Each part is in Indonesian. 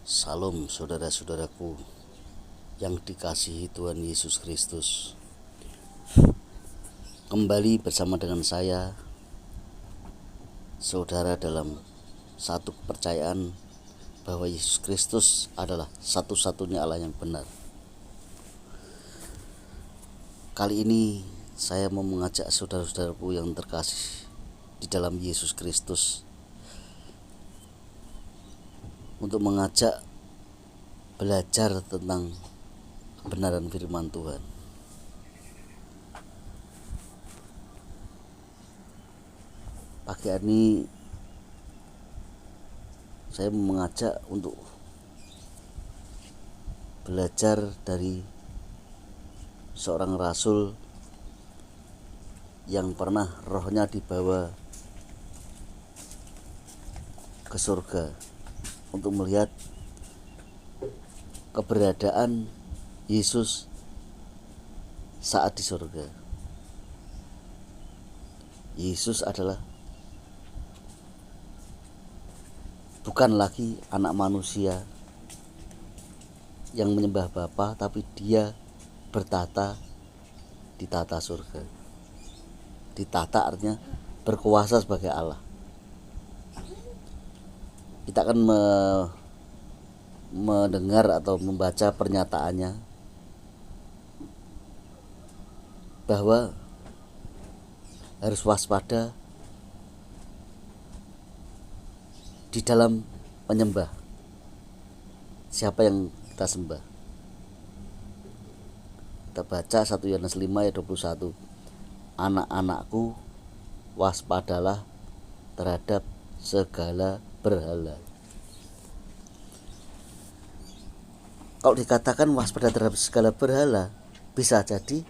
Salam saudara-saudaraku yang dikasihi Tuhan Yesus Kristus. Kembali bersama dengan saya, saudara, dalam satu kepercayaan bahwa Yesus Kristus adalah satu-satunya Allah yang benar. Kali ini saya mau mengajak saudara-saudaraku yang terkasih di dalam Yesus Kristus untuk mengajak belajar tentang kebenaran firman Tuhan. Pagi ini saya mengajak untuk belajar dari seorang rasul yang pernah rohnya dibawa ke surga untuk melihat keberadaan Yesus saat di surga. Yesus adalah bukan lagi anak manusia yang menyembah Bapa, tapi dia bertata di tata surga. Ditata artinya berkuasa sebagai Allah. Kita akan mendengar atau membaca pernyataannya bahwa harus waspada di dalam menyembah siapa yang kita sembah. Kita baca 1 Yohanes 5 ayat 21. Anak-anakku, waspadalah terhadap segala berhala. Kalau dikatakan waspada terhadap segala berhala, bisa jadi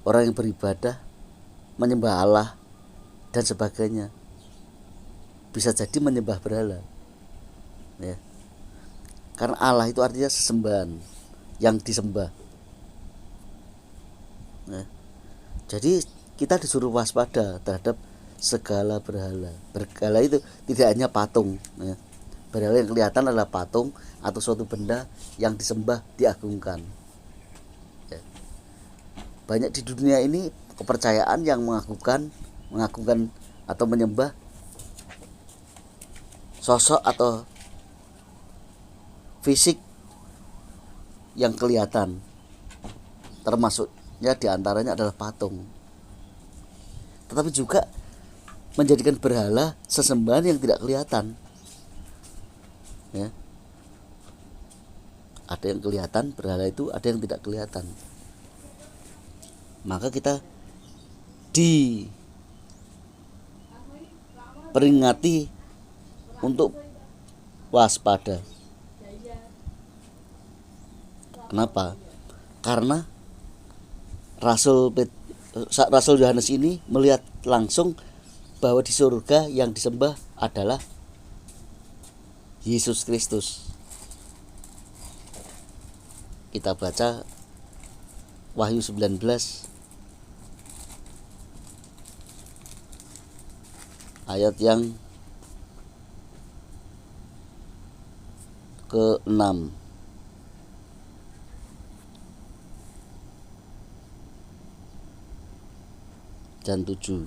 orang yang beribadah menyembah Allah dan sebagainya, bisa jadi menyembah berhala, ya. Karena Allah itu artinya sesembahan, yang disembah, ya. Jadi kita disuruh waspada terhadap segala berhala. Berhala itu tidak hanya patung, ya. Berhala yang kelihatan adalah patung atau suatu benda yang disembah, diagungkan, ya. Banyak di dunia ini kepercayaan yang mengagungkan atau menyembah sosok atau fisik yang kelihatan, termasuknya diantaranya adalah patung. Tetapi juga menjadikan berhala sesembahan yang tidak kelihatan, ya. Ada yang kelihatan berhala itu, ada yang tidak kelihatan. Maka kita diperingati untuk waspada. Kenapa? Karena Rasul Yohanes ini melihat langsung bahwa di surga yang disembah adalah Yesus Kristus. Kita baca Wahyu 19 ayat yang ke-6. Dan 7.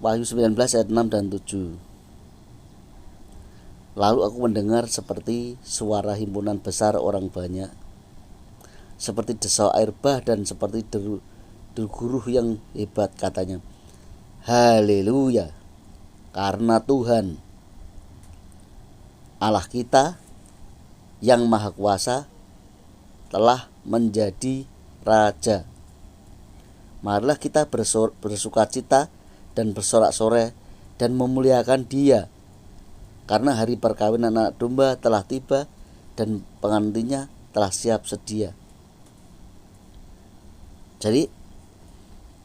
Wahyu 19 ayat 6 dan 7. Lalu aku mendengar seperti suara himpunan besar orang banyak, seperti desau air bah dan seperti deru guruh yang hebat, katanya, haleluya, karena Tuhan Allah kita yang maha kuasa telah menjadi Raja. Marilah kita bersukacita dan bersorak-sorai dan memuliakan Dia, karena hari perkawinan anak domba telah tiba dan pengantinnya telah siap sedia. Jadi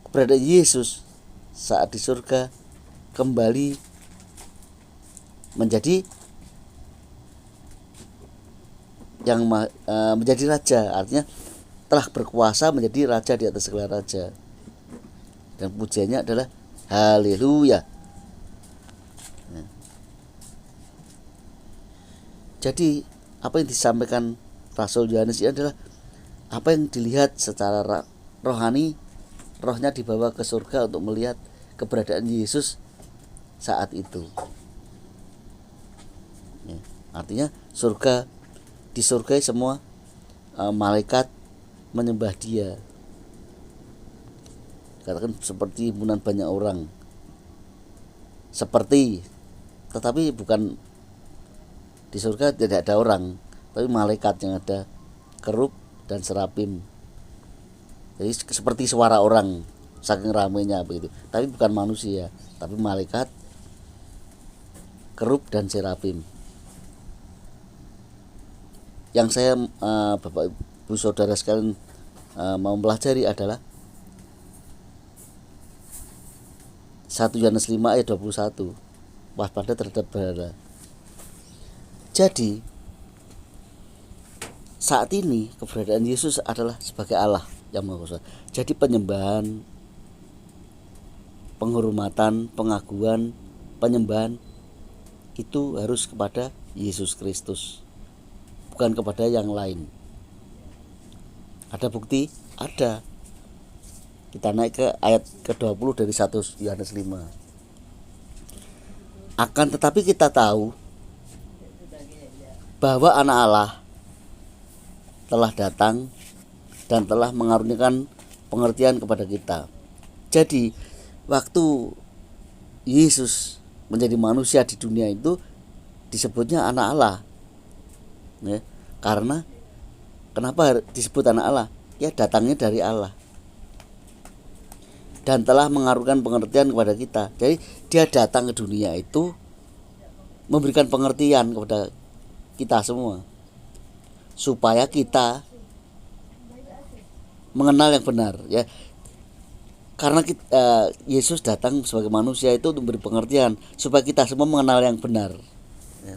keberadaan Yesus saat di surga kembali menjadi yang menjadi raja, artinya telah berkuasa menjadi raja di atas segala raja. Dan pujiannya adalah haleluya. Jadi apa yang disampaikan Rasul Yohanes ini adalah apa yang dilihat secara rohani. Rohnya dibawa ke surga untuk melihat keberadaan Yesus saat itu. Ya, artinya di surga semua malaikat menyembah Dia. Katakan seperti himpunan banyak orang. Tetapi bukan di surga tidak ada orang, tapi malaikat yang ada, kerub dan serapim. Jadi seperti suara orang saking ramainya begitu. Tapi bukan manusia, tapi malaikat, kerub dan serapim. Yang saya Bapak Ibu Saudara sekalian mau pelajari adalah 1 Yohanes 5 ayat 21. Waspada terhadap berhala. Jadi saat ini keberadaan Yesus adalah sebagai Allah yang Maha Kuasa. Jadi penyembahan, penghormatan, pengagungan, penyembahan itu harus kepada Yesus Kristus, bukan kepada yang lain. Ada bukti? Ada. Kita naik ke ayat ke-20 dari 1 Yohanes 5. Akan tetapi kita tahu bahwa Anak Allah telah datang dan telah mengaruniakan pengertian kepada kita. Jadi waktu Yesus menjadi manusia di dunia itu disebutnya Anak Allah, ya, karena kenapa disebut Anak Allah? Ya datangnya dari Allah dan telah mengaruniakan pengertian kepada kita. Jadi Dia datang ke dunia itu memberikan pengertian kepada kita semua supaya kita mengenal yang benar, ya. Karena Yesus datang sebagai manusia itu untuk memberi pengertian supaya kita semua mengenal yang benar, ya.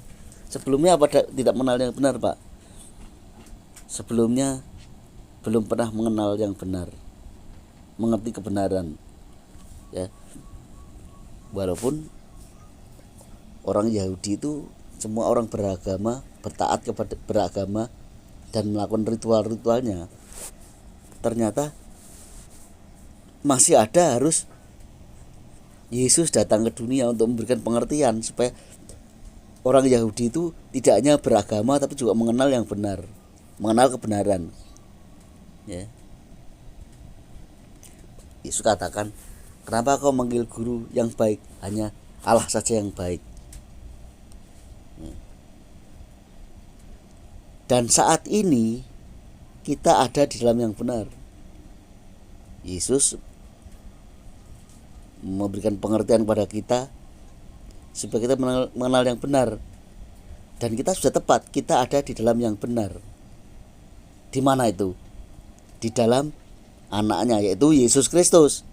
Sebelumnya tidak mengenal yang benar, Pak? Sebelumnya belum pernah mengenal yang benar, mengerti kebenaran, ya. Walaupun orang Yahudi itu semua orang beragama, bertaat kepada beragama dan melakukan ritual-ritualnya, ternyata masih ada harus Yesus datang ke dunia untuk memberikan pengertian supaya orang Yahudi itu tidak hanya beragama tapi juga mengenal yang benar, mengenal kebenaran, ya. Yesus katakan, kenapa kau manggil guru yang baik? Hanya Allah saja yang baik. Dan saat ini kita ada di dalam yang benar. Yesus memberikan pengertian kepada kita supaya kita mengenal yang benar. Dan kita sudah tepat, kita ada di dalam yang benar. Di mana itu? Di dalam Anaknya, yaitu Yesus Kristus.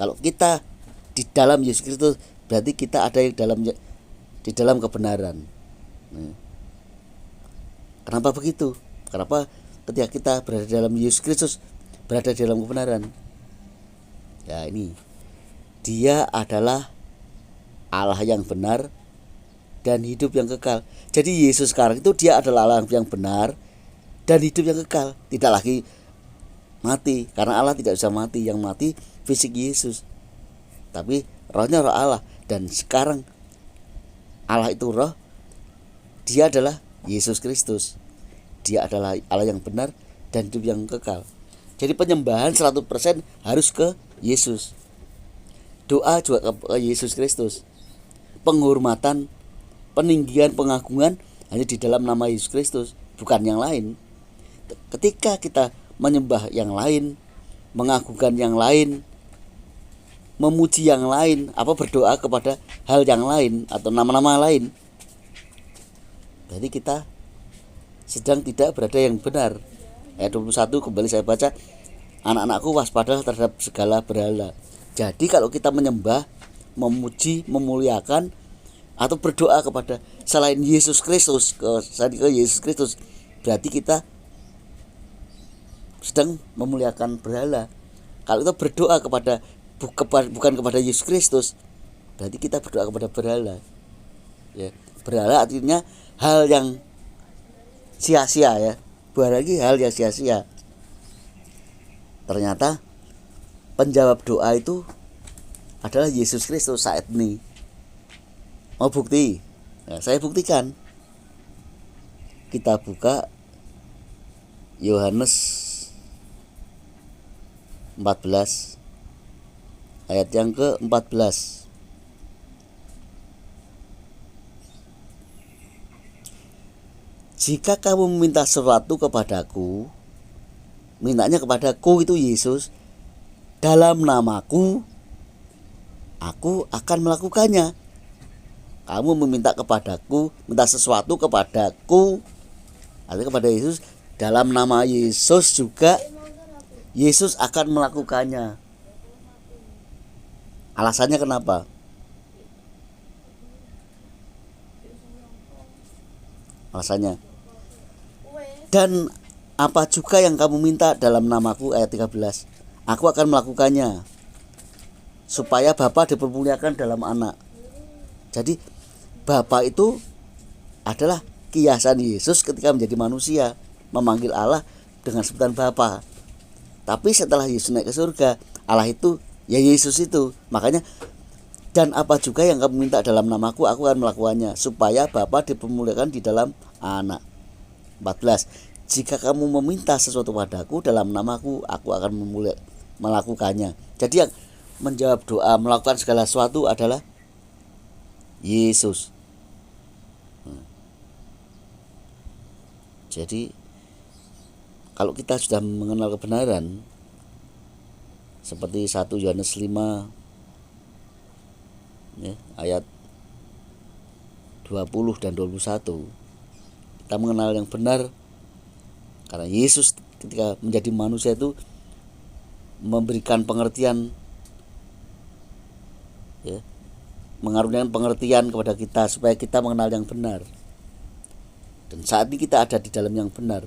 Kalau kita di dalam Yesus Kristus, berarti kita ada di dalam kebenaran. Kenapa begitu? Kenapa ketika kita berada dalam Yesus Kristus, berada di dalam kebenaran? Ya ini, Dia adalah Allah yang benar dan hidup yang kekal. Jadi Yesus sekarang itu Dia adalah Allah yang benar dan hidup yang kekal. Tidak lagi mati, karena Allah tidak bisa mati. Yang mati fisik Yesus, tapi rohnya roh Allah. Dan sekarang Allah itu roh, Dia adalah Yesus Kristus. Dia adalah Allah yang benar dan hidup yang kekal. Jadi penyembahan 100% harus ke Yesus. Doa juga ke Yesus Kristus. Penghormatan, peninggian, pengagungan hanya di dalam nama Yesus Kristus, bukan yang lain. Ketika kita menyembah yang lain, mengagungkan yang lain, memuji yang lain, berdoa kepada hal yang lain atau nama-nama lain, jadi kita sedang tidak berada yang benar. Ayat 21 kembali saya baca, anak-anakku waspadalah terhadap segala berhala. Jadi kalau kita menyembah, memuji, memuliakan atau berdoa kepada selain Yesus Kristus, ke Yesus Kristus, berarti kita sedang memuliakan berhala. Kalau kita berdoa bukan kepada Yesus Kristus, berarti kita berdoa kepada berhala. Ya, berhala artinya hal yang sia-sia ya, bukan lagi hal yang sia-sia. Ternyata penjawab doa itu adalah Yesus Kristus saat ini. Mau bukti? Nah, saya buktikan. Kita buka Yohanes 14 ayat yang ke-14. Jika kamu meminta sesuatu kepadaku, mintanya kepadaku itu Yesus, dalam namaku, aku akan melakukannya. Kamu meminta kepadaku, minta sesuatu kepadaku, artinya kepada Yesus, dalam nama Yesus juga Yesus akan melakukannya. Alasannya kenapa? Alasannya, dan apa juga yang kamu minta dalam namaku, ayat 13, aku akan melakukannya, supaya Bapa dipermuliakan dalam anak. Jadi Bapa itu adalah kiasan Yesus ketika menjadi manusia, memanggil Allah dengan sebutan Bapa. Tapi setelah Yesus naik ke surga, Allah itu ya Yesus itu. Makanya, dan apa juga yang kamu minta dalam namaku, aku akan melakukannya, supaya Bapa dipermuliakan di dalam anak. 14, jika kamu meminta sesuatu padaku dalam namaku, aku akan melakukannya. Jadi yang menjawab doa, melakukan segala sesuatu adalah Yesus. Jadi kalau kita sudah mengenal kebenaran seperti 1 Yohanes 5 ya, ayat 20 dan 21, kita mengenal yang benar karena Yesus ketika menjadi manusia itu memberikan pengertian ya, mengaruniakan pengertian kepada kita supaya kita mengenal yang benar. Dan saat ini kita ada di dalam yang benar,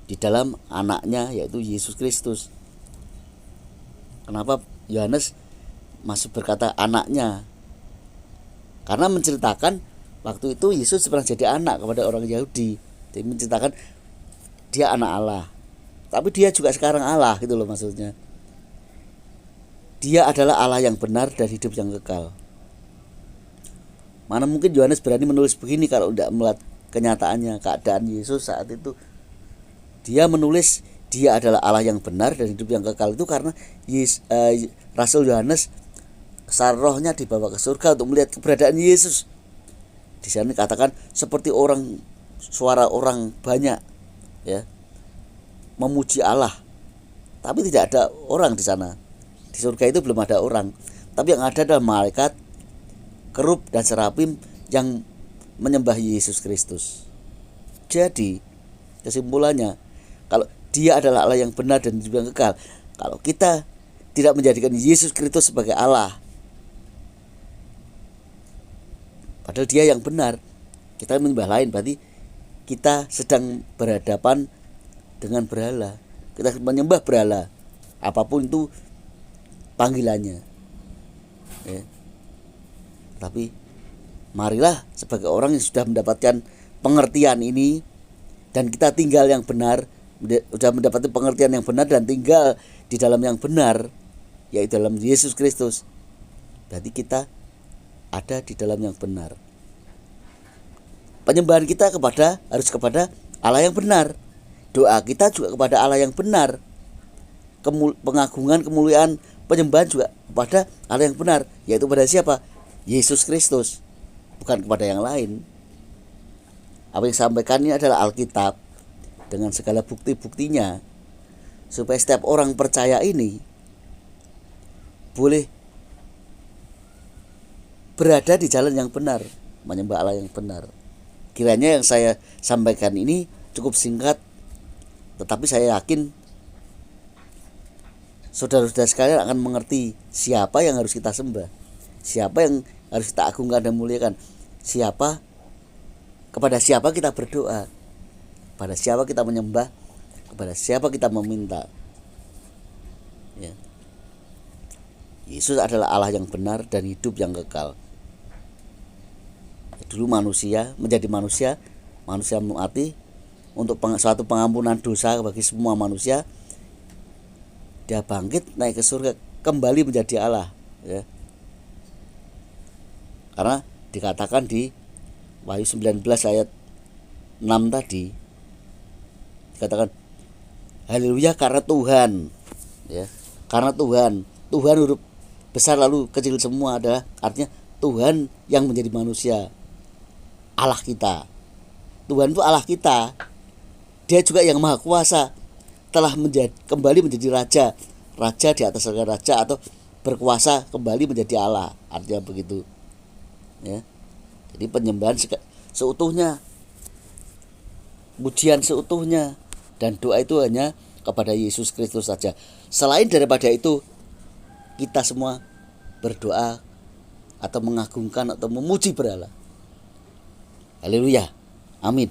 di dalam anaknya yaitu Yesus Kristus. Kenapa Yohanes masih berkata anaknya? Karena menceritakan waktu itu Yesus pernah jadi anak kepada orang Yahudi. Jadi menceritakan dia anak Allah, tapi dia juga sekarang Allah gitu loh maksudnya. Dia adalah Allah yang benar dan hidup yang kekal. Mana mungkin Yohanes berani menulis begini kalau tidak melihat kenyataannya, keadaan Yesus saat itu. Dia menulis dia adalah Allah yang benar dan hidup yang kekal itu karena Rasul Yohanes rohnya dibawa ke surga untuk melihat keberadaan Yesus. Di sana dikatakan seperti suara orang banyak ya memuji Allah, tapi tidak ada orang di sana. Di surga itu belum ada orang, tapi yang ada adalah malaikat, kerub dan serafim yang menyembah Yesus Kristus. Jadi kesimpulannya, kalau dia adalah Allah yang benar dan hidup yang kekal, kalau kita tidak menjadikan Yesus Kristus sebagai Allah, padahal dia yang benar, kita menyembah lain, berarti kita sedang berhadapan dengan berhala. Kita menyembah berhala, apapun itu panggilannya ya. Tapi marilah sebagai orang yang sudah mendapatkan pengertian ini dan kita tinggal yang benar, sudah mendapatkan pengertian yang benar dan tinggal di dalam yang benar, yaitu dalam Yesus Kristus, berarti kita ada di dalam yang benar. Penyembahan kita harus kepada Allah yang benar. Doa kita juga kepada Allah yang benar. Pengagungan, kemuliaan, penyembahan juga kepada Allah yang benar, yaitu pada siapa? Yesus Kristus, bukan kepada yang lain. Apa yang saya sampaikan ini adalah Alkitab dengan segala bukti-buktinya, supaya setiap orang percaya ini boleh berada di jalan yang benar, menyembah Allah yang benar. Kiranya yang saya sampaikan ini cukup singkat, tetapi saya yakin saudara-saudara sekalian akan mengerti siapa yang harus kita sembah, siapa yang harus kita agungkan dan muliakan, kepada siapa kita berdoa, kepada siapa kita menyembah, kepada siapa kita meminta ya. Yesus adalah Allah yang benar dan hidup yang kekal. Dulu manusia menjadi manusia manusia mati untuk suatu pengampunan dosa bagi semua manusia. Dia bangkit naik ke surga, kembali menjadi Allah, ya. Karena dikatakan di Wahyu 19 ayat 6 tadi, dikatakan haleluya karena Tuhan, ya. Karena Tuhan huruf besar lalu kecil semua adalah artinya Tuhan yang menjadi manusia, Allah kita. Tuhan itu Allah kita. Dia juga yang maha kuasa, telah kembali menjadi raja di atas segala raja, atau berkuasa kembali menjadi Allah, artinya begitu, ya. Jadi penyembahan seutuhnya, pujian seutuhnya, dan doa itu hanya kepada Yesus Kristus saja. Selain daripada itu, kita semua berdoa atau mengagungkan atau memuji berhala. Haleluya, amin.